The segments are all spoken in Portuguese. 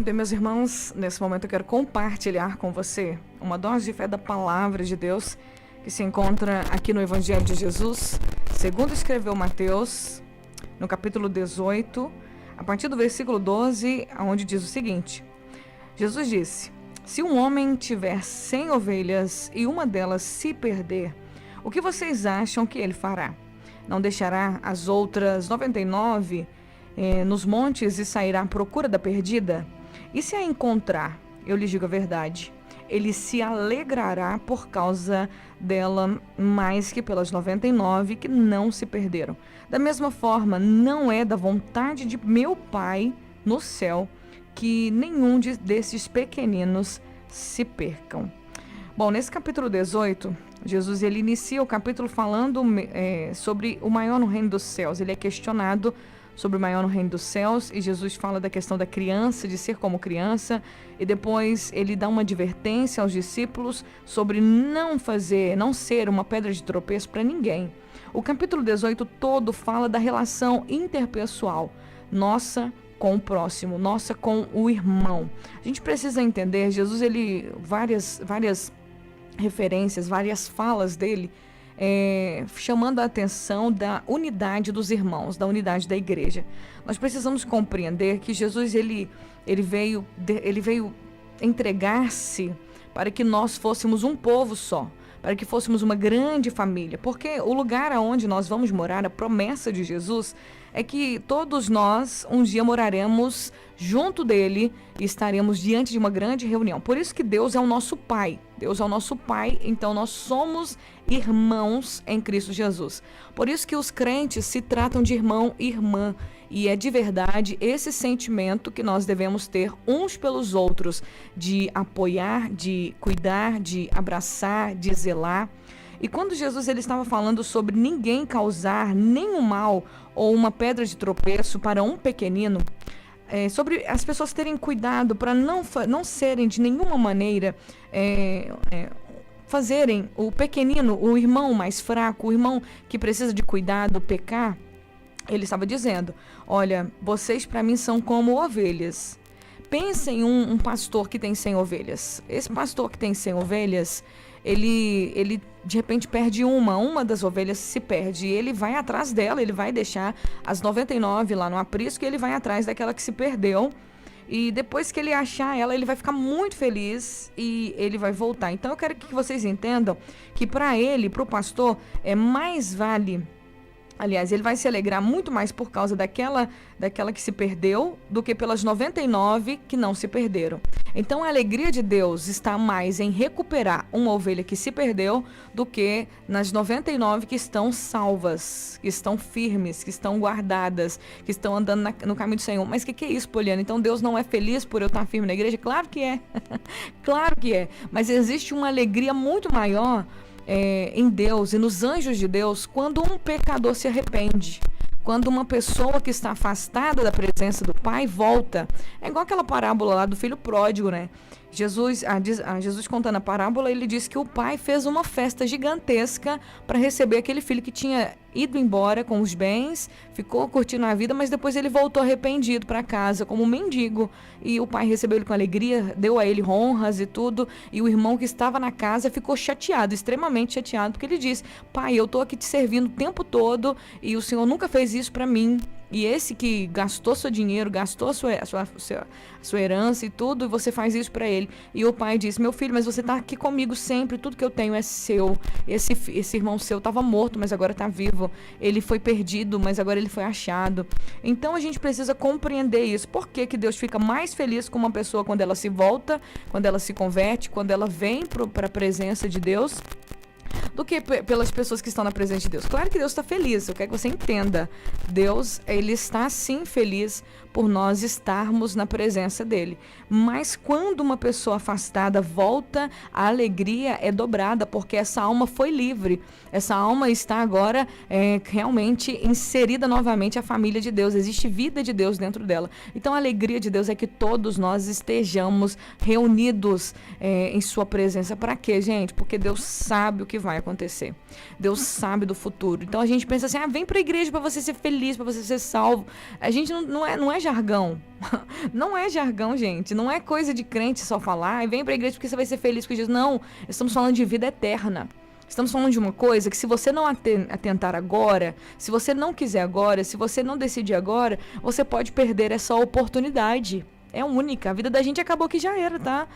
Muito bem, meus irmãos, nesse momento eu quero compartilhar com você uma dose de fé da palavra de Deus que se encontra aqui no Evangelho de Jesus, segundo escreveu Mateus, no capítulo 18, a partir do versículo 12, onde diz o seguinte: Jesus disse: se um homem tiver 100 ovelhas e uma delas se perder, o que vocês acham que ele fará? Não deixará as outras 99 nos montes e sairá à procura da perdida? E se a encontrar, eu lhes digo a verdade, ele se alegrará por causa dela mais que pelas 99 que não se perderam. Da mesma forma, não é da vontade de meu Pai no céu que nenhum desses pequeninos se percam. Bom, nesse capítulo 18, Jesus ele inicia o capítulo falando sobre o maior no reino dos céus. Ele é questionado sobre o maior no reino dos céus, e Jesus fala da questão da criança, de ser como criança, e depois ele dá uma advertência aos discípulos sobre não ser uma pedra de tropeço para ninguém. O capítulo 18 todo fala da relação interpessoal, nossa com o próximo, nossa com o irmão. A gente precisa entender, Jesus, várias referências, várias falas dele, chamando a atenção da unidade dos irmãos, da unidade da igreja. Nós precisamos compreender que Jesus ele veio entregar-se para que nós fôssemos um povo só, para que fôssemos uma grande família, porque o lugar aonde nós vamos morar, a promessa de Jesus é que todos nós um dia moraremos junto dele e estaremos diante de uma grande reunião. Por isso que Deus é o nosso Pai. Deus é o nosso Pai, então nós somos irmãos em Cristo Jesus. Por isso que os crentes se tratam de irmão e irmã, e é de verdade esse sentimento que nós devemos ter uns pelos outros, de apoiar, de cuidar, de abraçar, de zelar. E quando Jesus ele estava falando sobre ninguém causar nenhum mal ou uma pedra de tropeço para um pequenino, sobre as pessoas terem cuidado para não serem de nenhuma maneira fazerem o pequenino, o irmão mais fraco, o irmão que precisa de cuidado, pecar, ele estava dizendo: olha, vocês para mim são como ovelhas. Pensem em um pastor que tem 100 ovelhas. Esse pastor que tem 100 ovelhas, ele de repente perde uma das ovelhas se perde, e ele vai atrás dela, ele vai deixar as 99 lá no aprisco e ele vai atrás daquela que se perdeu, e depois que ele achar ela, ele vai ficar muito feliz e ele vai voltar. Então eu quero que vocês entendam que para o pastor, mais vale. Aliás, ele vai se alegrar muito mais por causa daquela que se perdeu do que pelas 99 que não se perderam. Então, a alegria de Deus está mais em recuperar uma ovelha que se perdeu do que nas 99 que estão salvas, que estão firmes, que estão guardadas, que estão andando no caminho do Senhor. Mas que é isso, Poliana? Então, Deus não é feliz por eu estar firme na igreja? Claro que é. Claro que é. Mas existe uma alegria muito maior em Deus e nos anjos de Deus quando um pecador se arrepende, quando uma pessoa que está afastada da presença do Pai volta. É igual aquela parábola lá do filho pródigo, né? Jesus contando a parábola, ele diz que o pai fez uma festa gigantesca para receber aquele filho que tinha ido embora com os bens, ficou curtindo a vida, mas depois ele voltou arrependido para casa como um mendigo, e o pai recebeu ele com alegria, deu a ele honras e tudo, e o irmão que estava na casa ficou chateado, extremamente chateado, porque ele disse: pai, eu estou aqui te servindo o tempo todo e o senhor nunca fez isso para mim. E esse que gastou seu dinheiro, gastou a sua herança e tudo, e você faz isso para ele. E o pai disse: meu filho, mas você está aqui comigo sempre, tudo que eu tenho é seu. Esse irmão seu estava morto, mas agora está vivo. Ele foi perdido, mas agora ele foi achado. Então a gente precisa compreender isso. Por que que Deus fica mais feliz com uma pessoa quando ela se volta, quando ela se converte, quando ela vem para a presença de Deus, do que pelas pessoas que estão na presença de Deus? Claro que Deus está feliz, eu quero que você entenda. Deus, ele está sim feliz por nós estarmos na presença dele. Mas quando uma pessoa afastada volta, a alegria é dobrada, porque essa alma foi livre. Essa alma está agora realmente inserida novamente à família de Deus. Existe vida de Deus dentro dela. Então a alegria de Deus é que todos nós estejamos reunidos em sua presença. Para quê, gente? Porque Deus sabe o que vai acontecer. Deus sabe do futuro. Então a gente pensa assim, vem pra igreja para você ser feliz, para você ser salvo. A gente não é jargão. Não é jargão, gente. Não é coisa de crente só falar, vem pra igreja porque você vai ser feliz com Jesus. Não, estamos falando de vida eterna. Estamos falando de uma coisa que se você não atentar agora, se você não quiser agora, se você não decidir agora, você pode perder essa oportunidade. É única. A vida da gente acabou que já era, tá?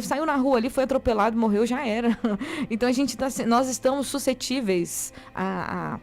Saiu na rua ali, foi atropelado, morreu, já era. Então nós estamos suscetíveis a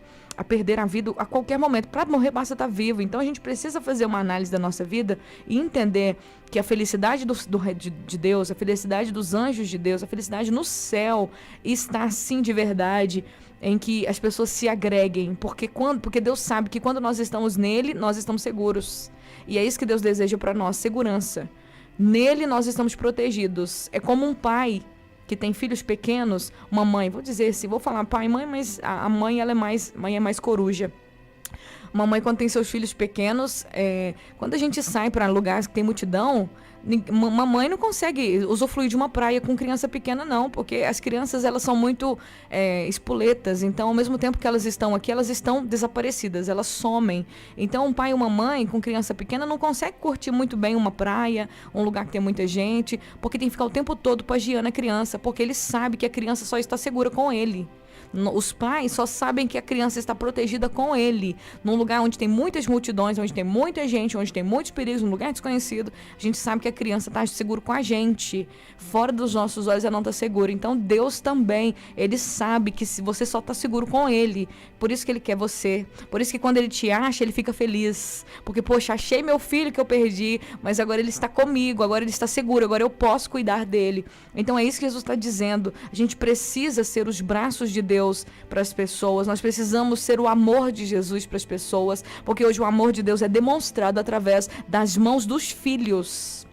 perder a vida a qualquer momento. Para morrer basta estar vivo. Então a gente precisa fazer uma análise da nossa vida e entender que a felicidade de Deus, a felicidade dos anjos de Deus, a felicidade no céu está sim de verdade em que as pessoas se agreguem, porque Deus sabe que quando nós estamos nele, nós estamos seguros. E é isso que Deus deseja para nós, segurança. Nele nós estamos protegidos. É como um pai que tem filhos pequenos, uma mãe, vou falar pai e mãe, mas a mãe mãe é mais coruja. Uma mãe, quando tem seus filhos pequenos, quando a gente sai para lugares que tem multidão, uma mãe não consegue usufruir de uma praia com criança pequena, não, porque as crianças, elas são muito espoletas. Então, ao mesmo tempo que elas estão aqui, elas estão desaparecidas, elas somem. Então, um pai e uma mãe com criança pequena não consegue curtir muito bem uma praia, um lugar que tem muita gente, porque tem que ficar o tempo todo pagiando a criança, porque ele sabe que a criança só está segura com ele. Os pais só sabem que a criança está protegida com ele. Num lugar onde tem muitas multidões, onde tem muita gente, onde tem muitos perigos, num lugar desconhecido, a gente sabe que a criança está segura com a gente. Fora dos nossos olhos ela não está segura. Então Deus também, ele sabe que se você só está seguro com ele. Por isso que ele quer você. Por isso que quando ele te acha, ele fica feliz. Porque, poxa, achei meu filho que eu perdi, mas agora ele está comigo, agora ele está seguro, agora eu posso cuidar dele. Então é isso que Jesus está dizendo. A gente precisa ser os braços de Deus para as pessoas, nós precisamos ser o amor de Jesus para as pessoas, porque hoje o amor de Deus é demonstrado através das mãos dos filhos.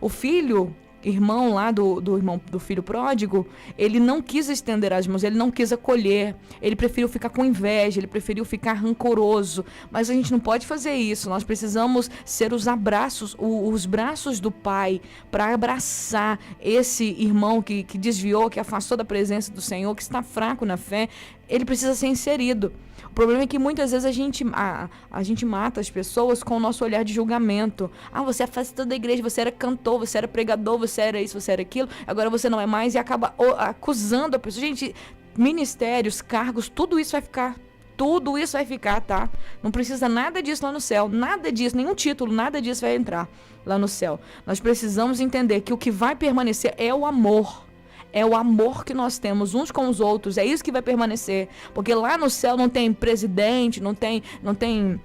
O filho, irmão lá do filho pródigo, ele não quis estender as mãos, ele não quis acolher, ele preferiu ficar com inveja, ele preferiu ficar rancoroso, mas a gente não pode fazer isso. Nós precisamos ser os braços do Pai para abraçar esse irmão que desviou, que afastou da presença do Senhor, que está fraco na fé. Ele precisa ser inserido. O problema é que muitas vezes a gente mata as pessoas com o nosso olhar de julgamento. Você afastou da igreja, você era cantor, você era pregador, você era isso, você era aquilo, agora você não é mais, e acaba acusando a pessoa. Gente, ministérios, cargos, tudo isso vai ficar, tá? Não precisa nada disso lá no céu, nada disso, nenhum título, nada disso vai entrar lá no céu. Nós precisamos entender que o que vai permanecer é o amor. É o amor que nós temos uns com os outros. É isso que vai permanecer. Porque lá no céu não tem presidente, não tem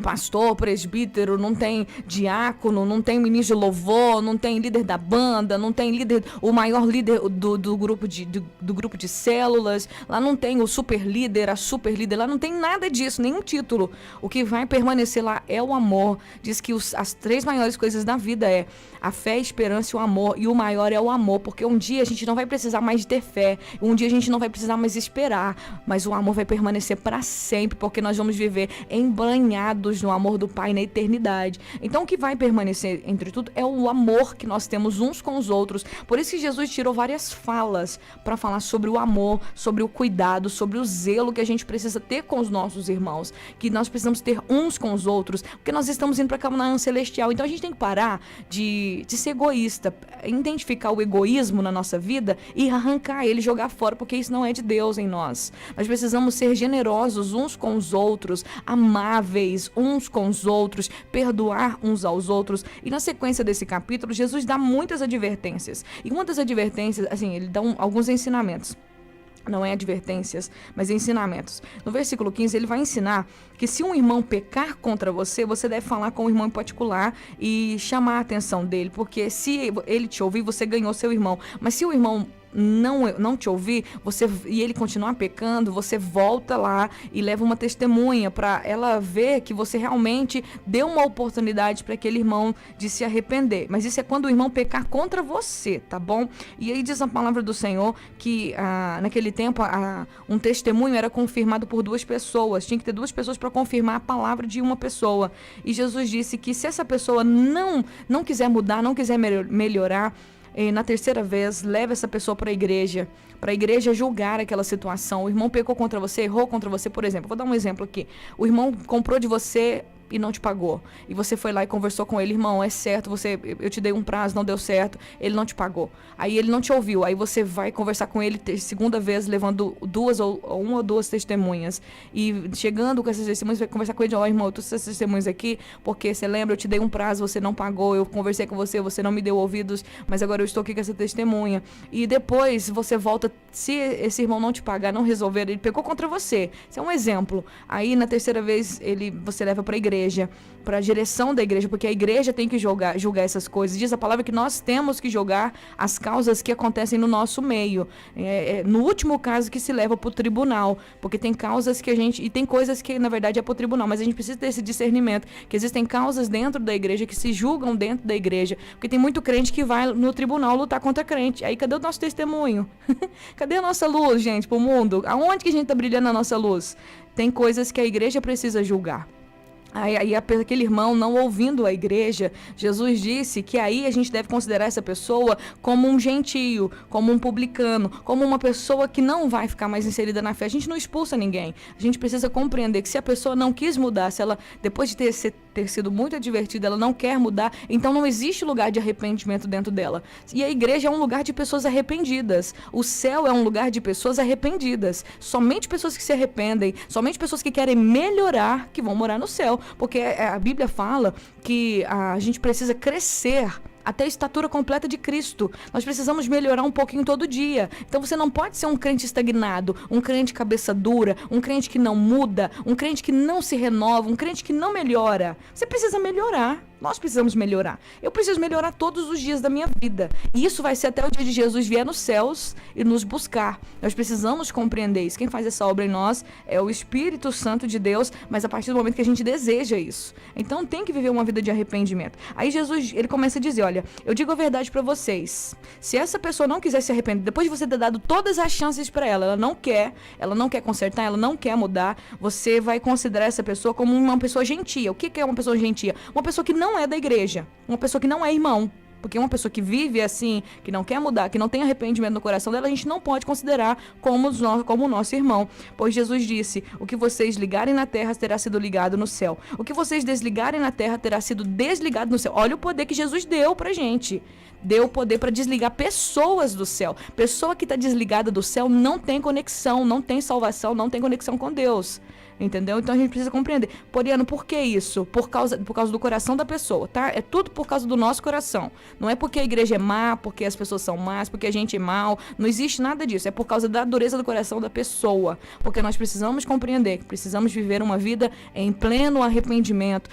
pastor, presbítero, não tem diácono, não tem ministro de louvor, não tem líder da banda, não tem o maior líder do grupo de células. Lá não tem o super líder, a super líder. Lá não tem nada disso, nenhum título. O que vai permanecer lá é o amor. Diz que as 3 maiores coisas da vida é a fé, a esperança e o amor. E o maior é o amor, porque um dia a gente não vai precisar mais de ter fé, um dia a gente não vai precisar mais esperar, mas o amor vai permanecer para sempre, porque nós vamos viver embranhados no amor do Pai na eternidade. Então o que vai permanecer entre tudo é o amor que nós temos uns com os outros. Por isso que Jesus tirou várias falas para falar sobre o amor, sobre o cuidado, sobre o zelo que a gente precisa ter com os nossos irmãos, que nós precisamos ter uns com os outros, porque nós estamos indo para a Canaã celestial. Então a gente tem que parar de ser egoísta, identificar o egoísmo na nossa vida e arrancar ele, jogar fora, porque isso não é de Deus em nós. Nós precisamos ser generosos uns com os outros, amáveis uns com os outros, perdoar uns aos outros. E na sequência desse capítulo, Jesus dá muitas advertências. E uma das advertências, assim, ele dá alguns ensinamentos. Não é advertências, mas ensinamentos. No versículo 15, ele vai ensinar que se um irmão pecar contra você, você deve falar com o irmão em particular e chamar a atenção dele, porque se ele te ouvir, você ganhou seu irmão. Mas se o irmão não te ouvir, e ele continuar pecando, você volta lá e leva uma testemunha para ela ver que você realmente deu uma oportunidade para aquele irmão de se arrepender. Mas isso é quando o irmão pecar contra você, tá bom? E aí diz a palavra do Senhor que naquele tempo um testemunho era confirmado por 2 pessoas. Tinha que ter 2 pessoas para confirmar a palavra de uma pessoa. E Jesus disse que se essa pessoa não quiser mudar, não quiser melhorar, na terceira vez, leva essa pessoa para a igreja julgar aquela situação. O irmão pecou contra você, errou contra você, por exemplo. Vou dar um exemplo aqui. O irmão comprou de você e não te pagou. E você foi lá e conversou com ele, irmão, é certo, eu te dei um prazo, não deu certo, ele não te pagou. Aí ele não te ouviu, aí você vai conversar com ele segunda vez, levando uma ou duas testemunhas. E chegando com essas testemunhas, vai conversar com ele, irmão, eu tô com essas testemunhas aqui, porque você lembra, eu te dei um prazo, você não pagou, eu conversei com você, você não me deu ouvidos, mas agora eu estou aqui com essa testemunha. E depois você volta, se esse irmão não te pagar, não resolver, ele pecou contra você. Isso é um exemplo. Aí na terceira vez, você leva para a igreja, para a direção da igreja, porque a igreja tem que julgar essas coisas. Diz a palavra que nós temos que julgar as causas que acontecem no nosso meio. No último caso que se leva para o tribunal, porque tem causas que e tem coisas que na verdade é para o tribunal, mas a gente precisa ter esse discernimento, que existem causas dentro da igreja que se julgam dentro da igreja, porque tem muito crente que vai no tribunal lutar contra crente. Aí cadê o nosso testemunho? Cadê a nossa luz, gente, pro mundo? Aonde que a gente tá brilhando a nossa luz? Tem coisas que a igreja precisa julgar. Aí aquele irmão não ouvindo a igreja, Jesus disse que aí a gente deve considerar essa pessoa como um gentio, como um publicano, como uma pessoa que não vai ficar mais inserida na fé. A gente não expulsa ninguém. A gente precisa compreender que se a pessoa não quis mudar, se ela, depois de ter sido muito advertida, ela não quer mudar, então não existe lugar de arrependimento dentro dela. E a igreja é um lugar de pessoas arrependidas. O céu é um lugar de pessoas arrependidas. Somente pessoas que se arrependem, somente pessoas que querem melhorar, que vão morar no céu. Porque a Bíblia fala que a gente precisa crescer até a estatura completa de Cristo. Nós precisamos melhorar um pouquinho todo dia. Então você não pode ser um crente estagnado, um crente cabeça dura, um crente que não muda, um crente que não se renova, um crente que não melhora. Você precisa melhorar. Nós precisamos melhorar. Eu preciso melhorar todos os dias da minha vida. E isso vai ser até o dia de Jesus vier nos céus e nos buscar. Nós precisamos compreender isso. Quem faz essa obra em nós é o Espírito Santo de Deus, mas a partir do momento que a gente deseja isso. Então tem que viver uma vida de arrependimento. Aí Jesus, ele começa a dizer, olha, eu digo a verdade para vocês. Se essa pessoa não quiser se arrepender, depois de você ter dado todas as chances para ela não quer consertar, ela não quer mudar, você vai considerar essa pessoa como uma pessoa gentia. O que é uma pessoa gentia? Uma pessoa que não é da igreja, uma pessoa que não é irmão. Porque uma pessoa que vive assim, que não quer mudar, que não tem arrependimento no coração dela, a gente não pode considerar como o nosso irmão. Pois Jesus disse, o que vocês ligarem na terra terá sido ligado no céu. O que vocês desligarem na terra terá sido desligado no céu. Olha o poder que Jesus deu pra gente. Deu o poder para desligar pessoas do céu. Pessoa que está desligada do céu não tem conexão, não tem salvação, não tem conexão com Deus. Entendeu? Então a gente precisa compreender. Poliana, por que isso? Por causa do coração da pessoa, tá? É tudo por causa do nosso coração. Não é porque a igreja é má, porque as pessoas são más, porque a gente é mal. Não existe nada disso. É por causa da dureza do coração da pessoa. Porque nós precisamos compreender que precisamos viver uma vida em pleno arrependimento.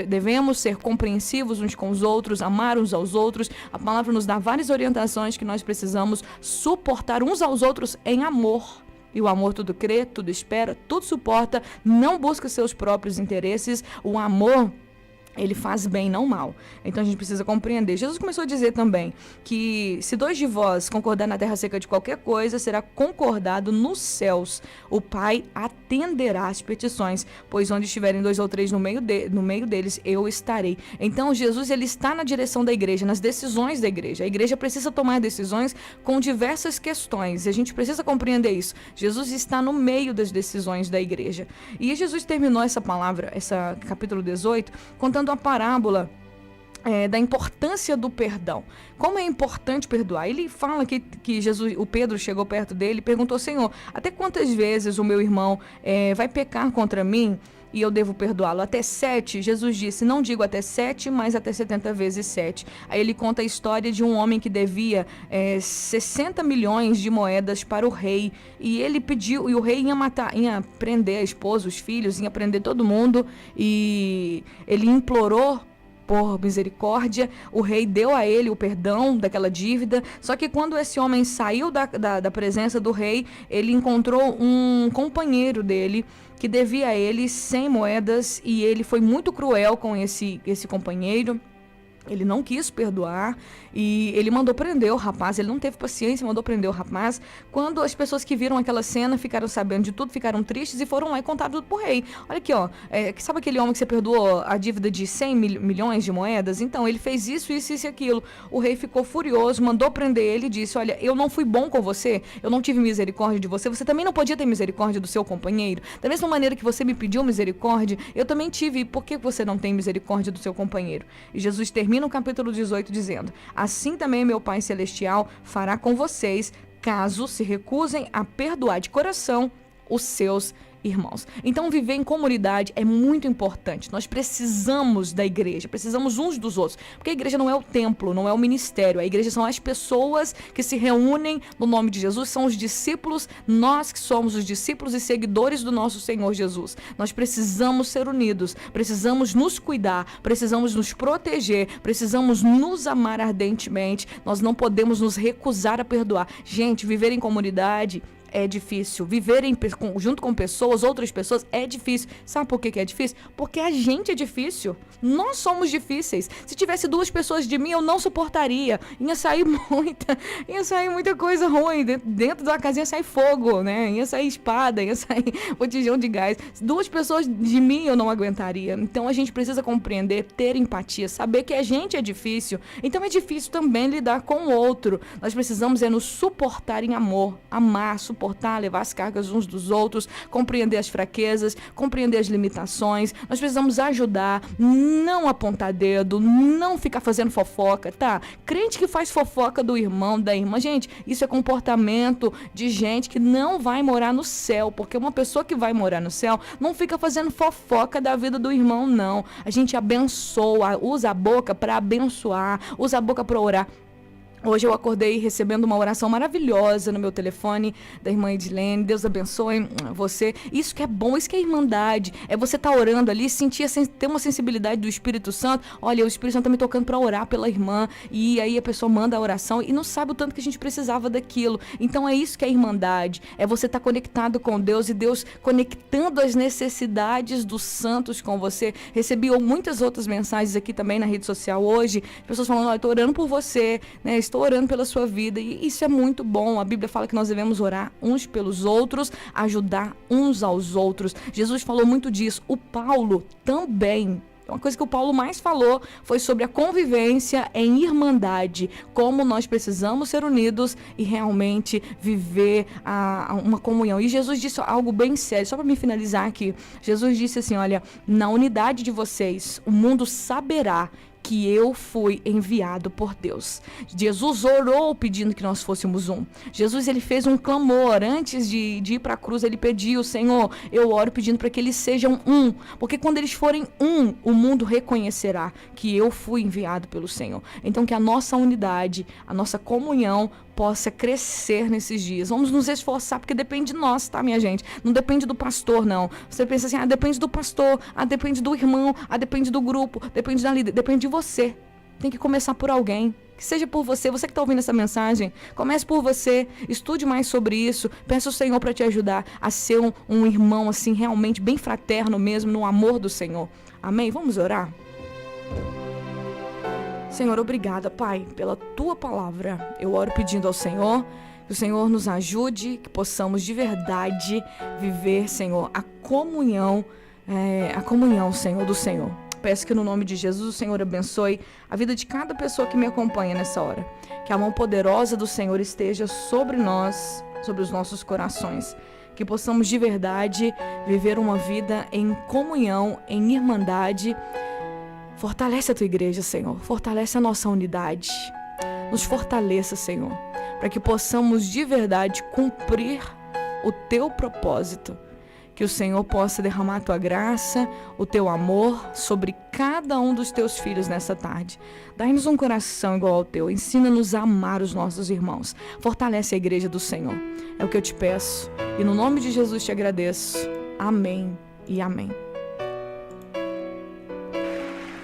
Devemos ser compreensivos uns com os outros, amar uns aos outros. A palavra nos dá várias orientações que nós precisamos suportar uns aos outros em amor. E o amor tudo crê, tudo espera, tudo suporta, não busca seus próprios interesses. O amor, ele faz bem, não mal. Então a gente precisa compreender. Jesus começou a dizer também que se 2 de vós concordar na terra seca de qualquer coisa, será concordado nos céus. O Pai atenderá às petições, pois onde estiverem 2 ou 3 no meio deles, eu estarei. Então Jesus, ele está na direção da igreja, nas decisões da igreja. A igreja precisa tomar decisões com diversas questões. E a gente precisa compreender isso. Jesus está no meio das decisões da igreja. E Jesus terminou essa palavra, capítulo 18, contando a parábola da importância do perdão. Como é importante perdoar? Ele fala que o Pedro chegou perto dele e perguntou, Senhor, até quantas vezes o meu irmão vai pecar contra mim e eu devo perdoá-lo? Até 7? Jesus disse, não digo até 7, mas até 70 vezes 7. Aí ele conta a história de um homem que devia 60 milhões de moedas para o rei. E ele pediu, e o rei ia prender a esposa, os filhos, ia prender todo mundo. E ele implorou por misericórdia, o rei deu a ele o perdão daquela dívida, só que quando esse homem saiu da presença do rei, ele encontrou um companheiro dele que devia a ele 100 moedas e ele foi muito cruel com esse companheiro. Ele não quis perdoar e ele mandou prender o rapaz. Ele não teve paciência, mandou prender o rapaz. Quando as pessoas que viram aquela cena ficaram sabendo de tudo, ficaram tristes e foram lá e contaram tudo pro rei. Olha aqui, ó. Sabe aquele homem que você perdoou a dívida de 100 milhões de moedas? Então, ele fez isso e aquilo. O rei ficou furioso, mandou prender ele e disse: olha, eu não fui bom com você, eu não tive misericórdia de você, você também não podia ter misericórdia do seu companheiro. Da mesma maneira que você me pediu misericórdia, eu também tive. E por que você não tem misericórdia do seu companheiro? E Jesus termina no capítulo 18 dizendo: assim também meu Pai Celestial fará com vocês, caso se recusem a perdoar de coração os seus irmãos. Então, viver em comunidade é muito importante. Nós precisamos da igreja, precisamos uns dos outros, porque a igreja não é o templo, não é o ministério. A igreja são as pessoas que se reúnem no nome de Jesus, são os discípulos, nós que somos os discípulos e seguidores do nosso Senhor Jesus. Nós precisamos ser unidos, precisamos nos cuidar, precisamos nos proteger, precisamos nos amar ardentemente. Nós não podemos nos recusar a perdoar. Gente, viver em comunidade é difícil. Viver junto com pessoas, outras pessoas, é difícil. Sabe por que é difícil? Porque a gente é difícil. Nós somos difíceis. Se tivesse 2 pessoas de mim, eu não suportaria. Ia sair muita coisa ruim. Dentro da casinha ia sair fogo, né? Ia sair espada, ia sair botijão de gás. 2 pessoas de mim eu não aguentaria. Então a gente precisa compreender, ter empatia, saber que a gente é difícil. Então é difícil também lidar com o outro. Nós precisamos nos suportar em amor, amar, suportar, levar as cargas uns dos outros, compreender as fraquezas, compreender as limitações. Nós precisamos ajudar, não apontar dedo, não ficar fazendo fofoca, tá? Crente que faz fofoca do irmão, da irmã, gente, isso é comportamento de gente que não vai morar no céu, porque uma pessoa que vai morar no céu não fica fazendo fofoca da vida do irmão, não. A gente abençoa, usa a boca para abençoar, usa a boca para orar. Hoje eu acordei recebendo uma oração maravilhosa no meu telefone da irmã Edilene. Deus abençoe você. Isso que é bom, isso que é irmandade. É você estar orando ali, ter uma sensibilidade do Espírito Santo. Olha, o Espírito Santo está me tocando para orar pela irmã. E aí a pessoa manda a oração e não sabe o tanto que a gente precisava daquilo. Então é isso que é irmandade. É você estar conectado com Deus e Deus conectando as necessidades dos santos com você. Recebi muitas outras mensagens aqui também na rede social hoje. Pessoas falando: olha, estou orando por você, né? Estou orando pela sua vida, e isso é muito bom. A Bíblia fala que nós devemos orar uns pelos outros, ajudar uns aos outros. Jesus falou muito disso. O Paulo também. Uma coisa que o Paulo mais falou foi sobre a convivência em irmandade, como nós precisamos ser unidos e realmente viver uma comunhão. E Jesus disse algo bem sério, só para me finalizar aqui. Jesus disse assim: olha, na unidade de vocês, o mundo saberá que eu fui enviado por Deus. Jesus orou pedindo que nós fôssemos um. Jesus, ele fez um clamor antes de ir para a cruz. Ele pediu: Senhor, eu oro pedindo para que eles sejam um, porque quando eles forem um, o mundo reconhecerá que eu fui enviado pelo Senhor. Então que a nossa unidade, a nossa comunhão possa crescer nesses dias. Vamos nos esforçar, porque depende de nós, tá, minha gente? Não depende do pastor, não. Você pensa assim: depende do pastor, depende do irmão, depende do grupo, depende da líder. Depende de você. Tem que começar por alguém. Que seja por você. Você que está ouvindo essa mensagem, comece por você. Estude mais sobre isso. Peça ao Senhor para te ajudar a ser um irmão assim, realmente bem fraterno mesmo, no amor do Senhor. Amém? Vamos orar? Senhor, obrigada, Pai, pela Tua palavra. Eu oro pedindo ao Senhor que o Senhor nos ajude, que possamos de verdade viver, Senhor, a comunhão, Senhor, do Senhor. Peço que no nome de Jesus o Senhor abençoe a vida de cada pessoa que me acompanha nessa hora. Que a mão poderosa do Senhor esteja sobre nós, sobre os nossos corações. Que possamos de verdade viver uma vida em comunhão, em irmandade. Fortalece a Tua igreja, Senhor. Fortalece a nossa unidade. Nos fortaleça, Senhor, para que possamos de verdade cumprir o Teu propósito. Que o Senhor possa derramar a Tua graça, o Teu amor sobre cada um dos Teus filhos nessa tarde. Dai-nos um coração igual ao Teu. Ensina-nos a amar os nossos irmãos. Fortalece a igreja do Senhor. É o que eu te peço. E no nome de Jesus te agradeço. Amém e amém.